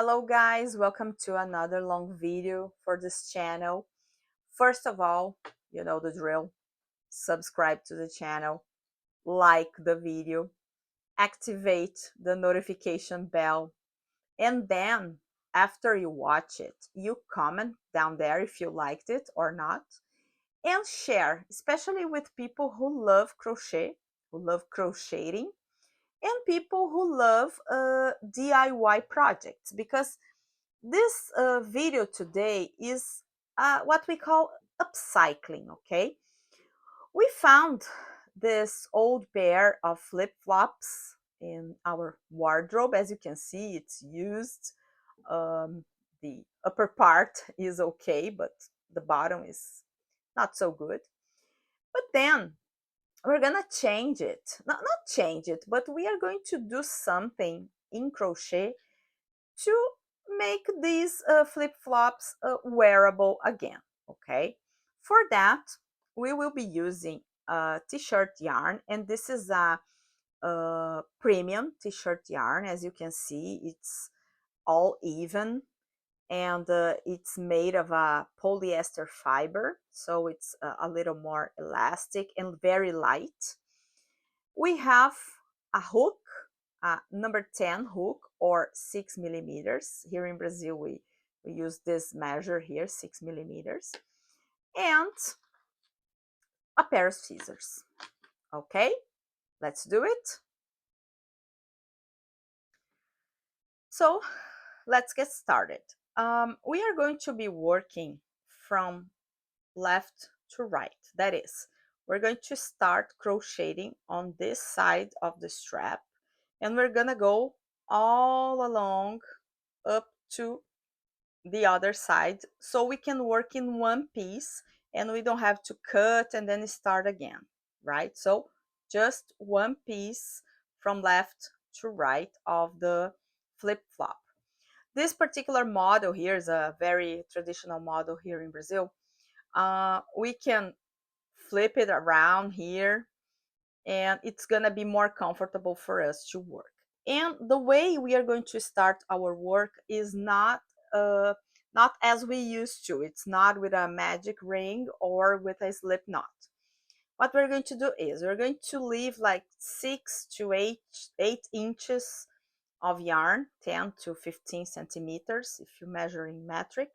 Hello guys, welcome to another long video for this channel. First of all, you know the drill. Subscribe to the channel, like the video, activate the notification bell, and then after you watch it, you comment down there if you liked it or not, and share, especially with people who love crochet, who love crocheting, and people who love DIY projects, because this video today is what we call upcycling, okay? We found this old pair of flip-flops in our wardrobe. As you can see, it's used. Um, the upper part is okay, but the bottom is not so good. But then we're gonna change it. Not change it, but we are going to do something in crochet to make these flip-flops wearable again, okay? For that, we will be using t-shirt yarn, and this is a premium t-shirt yarn. As you can see, it's all even, and it's made of a polyester fiber, so it's a little more elastic and very light. We have a hook, number 10 hook, or 6 millimeters. Here in Brazil, we use this measure here, 6 millimeters, and a pair of scissors. Okay, let's do it. So let's get started. We are going to be working from left to right. That is, we're going to start crocheting on this side of the strap, and we're gonna go all along up to the other side, so we can work in one piece and we don't have to cut and then start again, right? So just one piece from left to right of the flip-flop. This particular model here is a very traditional model here in Brazil. We can flip it around here, and it's gonna be more comfortable for us to work. And the way we are going to start our work is uh, not as we used to. It's not with a magic ring or with a slip knot. What we're going to do is we're going to leave like 6 to 8 inches of yarn, 10 to 15 centimeters if you measure in metric.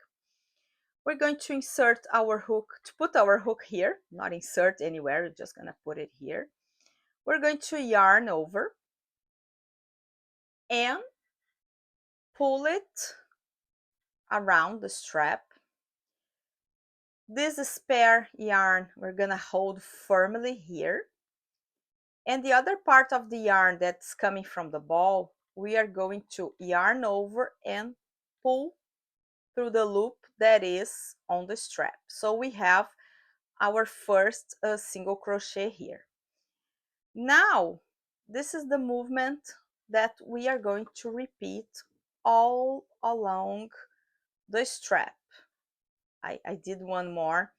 We're going to insert our hook, to put our hook here, not insert anywhere, we're just gonna put it here. We're going to yarn over and pull it around the strap. This spare yarn we're gonna hold firmly here, and the other part of the yarn that's coming from the ball, we are going to yarn over and pull through the loop that is on the strap. So we have our first single crochet here. Now this is the movement that we are going to repeat all along the strap. I did one more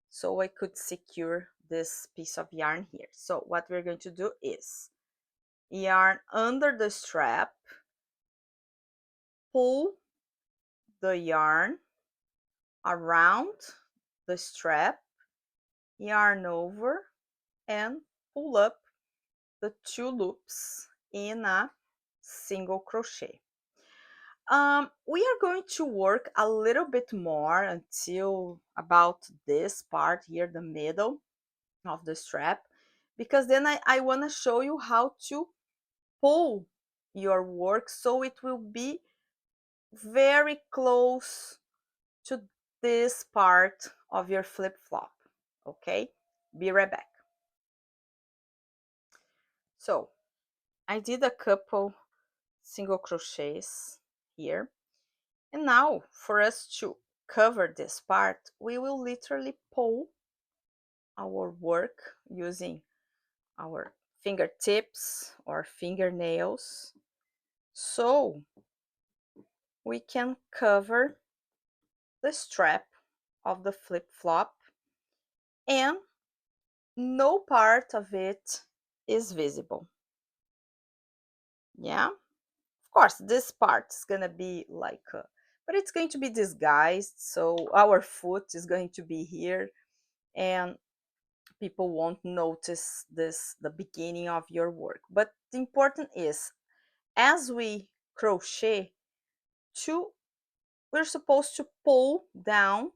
so I could secure this piece of yarn here. So what we're going to do is yarn under the strap, pull the yarn around the strap, yarn over, and pull up the 2 loops in a single crochet. We are going to work a little bit more until about this part here, the middle of the strap, because then I want to show you how to pull your work so it will be very close to this part of your flip-flop. Okay, be right back. So I did a couple single crochets here, and now for us to cover this part, we will literally pull our work using our fingertips or fingernails, so we can cover the strap of the flip-flop and no part of it is visible. Yeah, of course, this part is gonna be like, but it's going to be disguised, so our foot is going to be here, and people won't notice this, the beginning of your work. But the important is, as we crochet, to we're supposed to pull down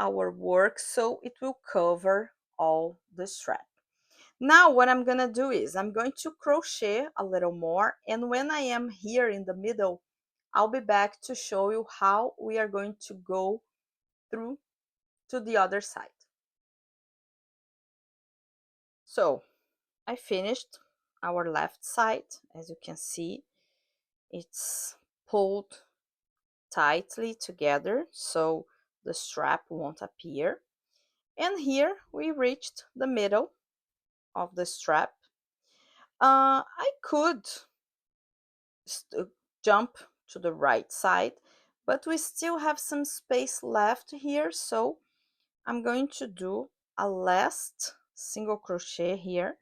our work so it will cover all the strap. Now what I'm gonna do is I'm going to crochet a little more, and when I am here in the middle, I'll be back to show you how we are going to go through to the other side. So I finished our left side. As you can see, it's pulled tightly together so the strap won't appear. And here we reached the middle of the strap. I could jump to the right side, but we still have some space left here, so I'm going to do a last single crochet here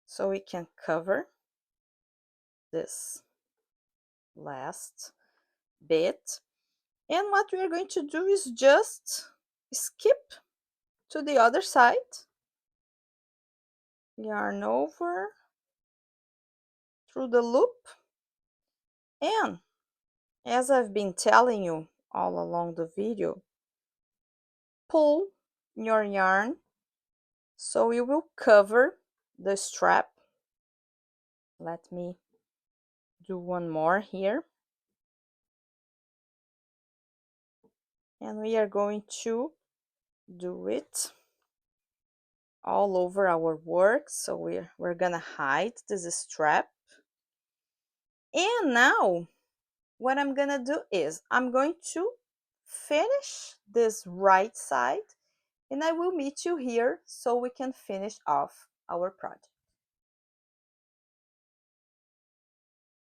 so we can cover this last bit. And what we are going to do is just skip to the other side, yarn over through the loop, and as I've been telling you all along the video, pull your yarn so you will cover the strap. Let me do one more here, and we are going to do it all over our work, so we're gonna hide this strap. And now what I'm gonna do is I'm going to finish this right side, and I will meet you here so we can finish off our project.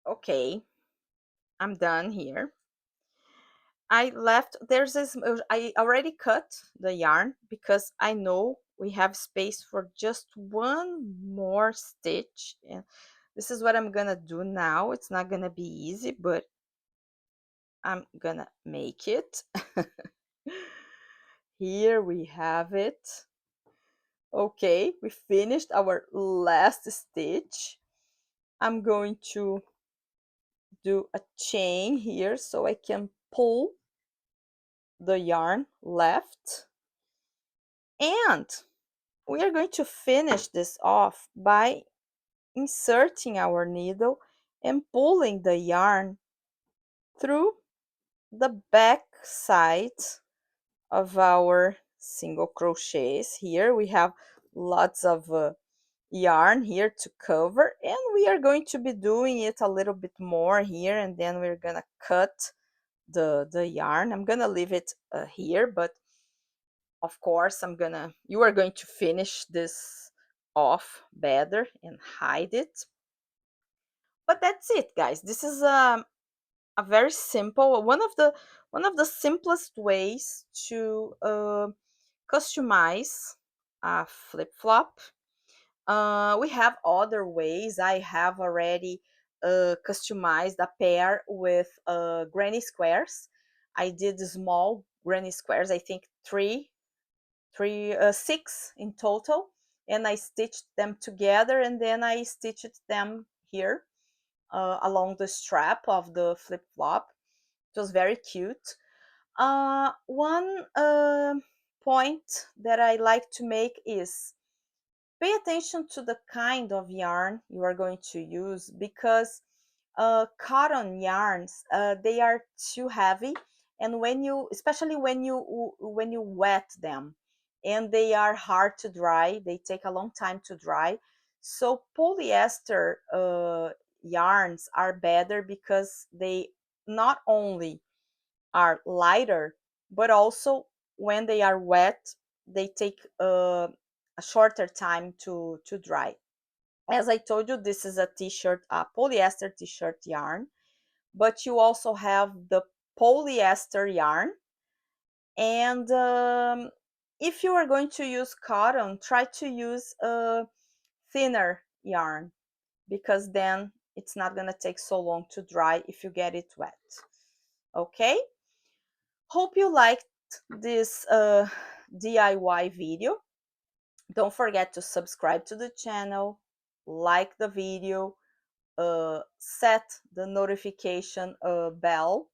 Okay, I'm done here. I left, there's this, I already cut the yarn because I know we have space for just one more stitch, and this is what I'm gonna do now. It's not gonna be easy, but I'm gonna make it. Here we have it. Okay, we finished our last stitch. I'm going to do a chain here so I can pull the yarn left, and we are going to finish this off by inserting our needle and pulling the yarn through the back side of our single crochets. Here we have lots of yarn here to cover, and we are going to be doing it a little bit more here, and then we're gonna cut the yarn. I'm gonna leave it here, but of course you are going to finish this off better and hide it. But that's it, guys. This is a very simple, one of the simplest ways to customize a flip-flop. We have other ways. I have already customized a pair with granny squares. I did small granny squares, I think six in total, and I stitched them together, and then I stitched them here along the strap of the flip-flop. It was very cute. One point that I like to make is pay attention to the kind of yarn you are going to use, because cotton yarns, they are too heavy, and especially when you wet them, and they are hard to dry, they take a long time to dry. So polyester yarns are better because they not only are lighter, but also when they are wet, they take a shorter time to dry. As I told you, this is a t-shirt, a polyester t-shirt yarn, but you also have the polyester yarn. And if you are going to use cotton, try to use a thinner yarn, because then it's not gonna take so long to dry if you get it wet. Okay, hope you liked this DIY video. Don't forget to subscribe to the channel, like the video, set the notification bell,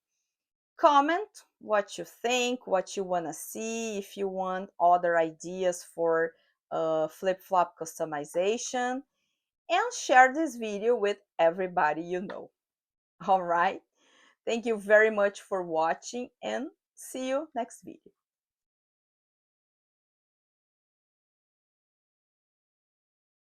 comment what you think, what you want to see, if you want other ideas for flip-flop customization, and share this video with everybody you know. All right, thank you very much for watching, and see you next video.